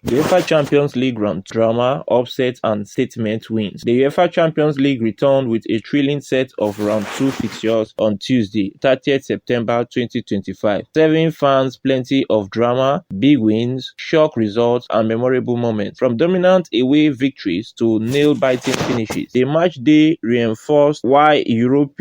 The UEFA Champions League round drama, upsets and statement wins. The UEFA Champions League returned with a thrilling set of round 2 fixtures on Tuesday, 30th September 2025. Serving fans plenty of drama, big wins, shock results and memorable moments. From dominant away victories to nail-biting finishes, the match day reinforced why Europe's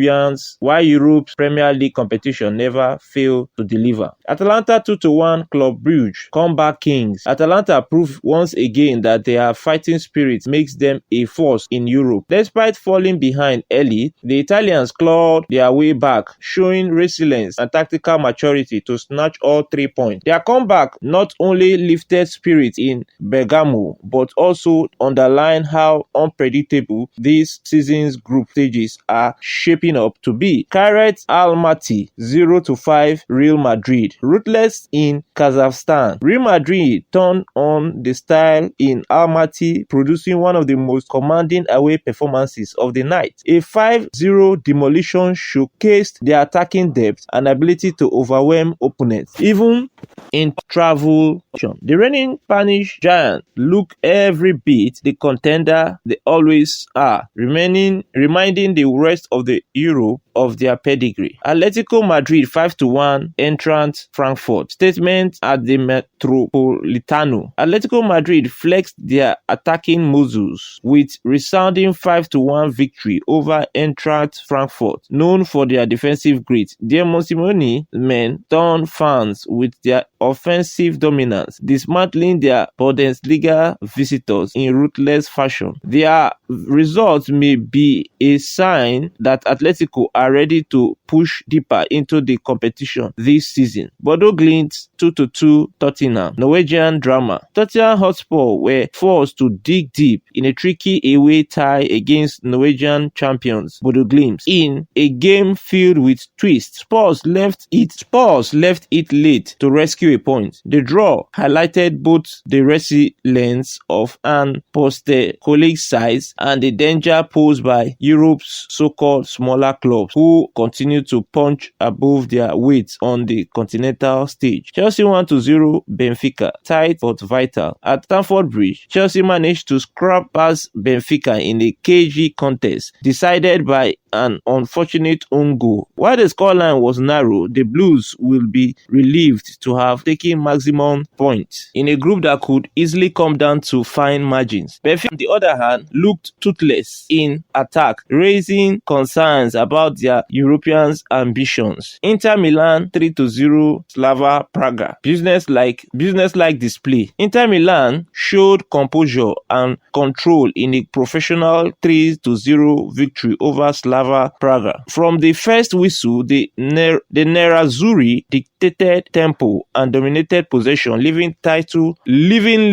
Premier League competition never failed to deliver. Atalanta 2-1 Club Brugge, comeback kings. Atalanta proved once again that their fighting spirit makes them a force in Europe. Despite falling behind early, the Italians clawed their way back, showing resilience and tactical maturity to snatch all 3 points. Their comeback not only lifted spirits in Bergamo, but also underlined how unpredictable this season's group stages are shaping up to be. Kairat Almaty 0-5 Real Madrid. Ruthless in Kazakhstan. Real Madrid turned on the style in Almaty, producing one of the most commanding away performances of the night. A 5-0 demolition showcased their attacking depth and ability to overwhelm opponents, even in travel. The reigning Spanish giants look every bit the contender they always are, reminding the rest of the Europe of their pedigree. Atlético Madrid 5-1 Eintracht Frankfurt. Statement at the Metropolitano. Atlético Madrid flexed their attacking muscles with resounding 5-1 victory over Eintracht Frankfurt, known for their defensive grit. Their Simeone men turned fans with their offensive dominance, dismantling their Bundesliga visitors in ruthless fashion. Their results may be a sign that Atlético are ready to push deeper into the competition this season. Bodo Glimt 2-2 Tottenham. Norwegian drama. Tottenham Hotspur were forced to dig deep in a tricky away tie against Norwegian champions Bodo Glimt in a game filled with twists. Spurs left it late to rescue a point. The draw highlighted both the resilience of an post-colleague sides and the danger posed by Europe's so-called smaller clubs, who continue to punch above their weight on the continental stage. Chelsea 1-0 Benfica, tight but vital. At Stamford Bridge, Chelsea managed to scrap past Benfica in a cagey contest, decided by an unfortunate own goal. While the scoreline was narrow, the Blues will be relieved to have taken maximum points in a group that could easily come down to fine margins. Benfica, on the other hand, looked toothless in attack, raising concerns about their European ambitions. Inter Milan 3-0 Slava Praga. Business-like display. Inter Milan showed composure and control in a professional 3-0 victory over Slava Praga. From the first whistle, the Nerazzurri dictated tempo and dominated possession, leaving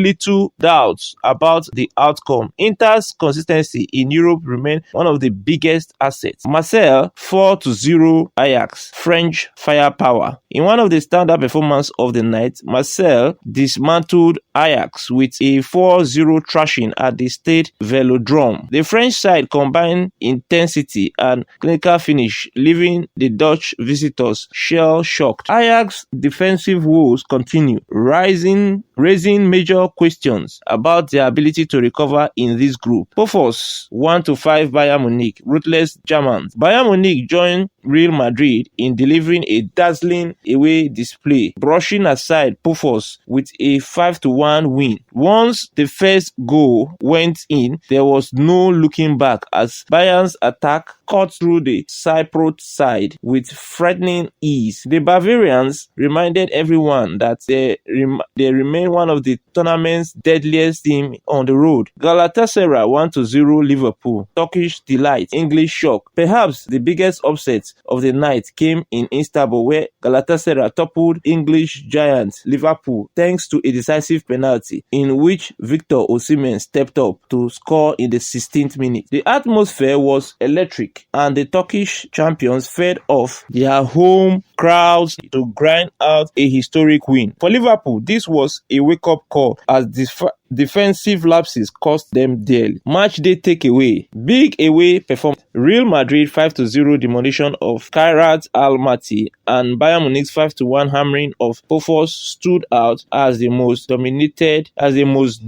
little doubts about the outcome. Inter's consistency in Europe remained one of the biggest assets. Marseille 4-0 Ajax. French firepower. In one of the standout performances of the night, Marseille dismantled Ajax with a 4-0 thrashing at the Stade Velodrome. The French side combined intensity and clinical finish, leaving the Dutch visitors shell-shocked. Ajax's defensive woes continue, raising major questions about their ability to recover in this group. Pofos 1-5 Bayern Munich. Ruthless Germans. Bayern Munich joined Real Madrid in delivering a dazzling away display, brushing aside Pofos with a 5-1 win. Once the first goal went in, there was no looking back as Bayern's attack cut through the Cypriot side with frightening ease. The Bavarians reminded everyone that they remain one of the tournament's deadliest teams on the road. Galatasaray 1-0 Liverpool. Turkish delight. English shock. Perhaps the biggest upset of the night came in Istanbul, where Galatasaray toppled English giant Liverpool thanks to a decisive penalty in which Victor Osimhen stepped up to score in the 16th minute. The atmosphere was electric and the Turkish champions fed off their home crowds to grind out a historic win. For Liverpool, this was a wake-up call as defensive lapses cost them dearly. Matchday takeaway. Big away performance. Real Madrid 5-0 demolition of Kairat Almaty and Bayern Munich's 5-1 hammering of Pofos stood out as the most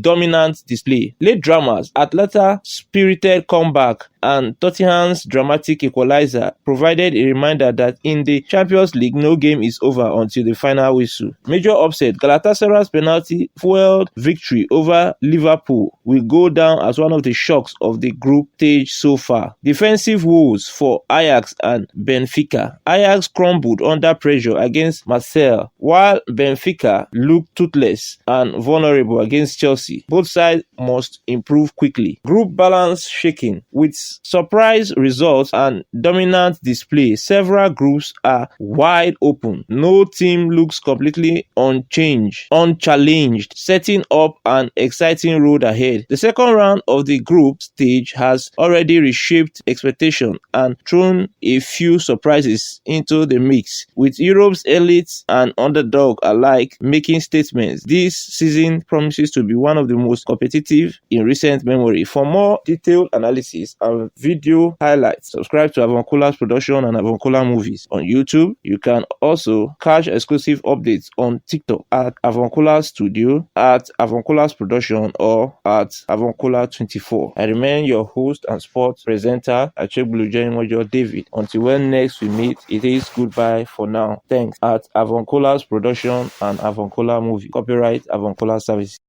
dominant display. Late dramas, Atalanta spirited comeback, and Tottenham's dramatic equalizer provided a reminder that in the Champions League no game is over until the final whistle. Major upset, Galatasaray's penalty fueled victory over Liverpool will go down as one of the shocks of the group stage so far. Defensive woes for Ajax and Benfica. Ajax crumbled under pressure against Marseille, while Benfica looked toothless and vulnerable against Chelsea. Both sides must improve quickly. Group balance shaking. With surprise results and dominant display, several groups are wide open. No team looks completely unchallenged, setting up an exciting road ahead. The second round of the group stage has already reshaped expectation and thrown a few surprises into the mix, with Europe's elites and underdog alike making statements. This season promises to be one of the most competitive in recent memory. For more detailed analysis and video highlights, subscribe to Avoncula's Production and Avoncula Movies on YouTube. You can also catch exclusive updates on TikTok at Avoncula Studio, at Avoncula's Production, or at Avoncula24. I remain your host and sports presenter, Achegblujemwajo David. Until when next we meet, it is goodbye for now. Thanks. At Avoncula's Production and Avoncula Movie. Copyright Avoncula Services.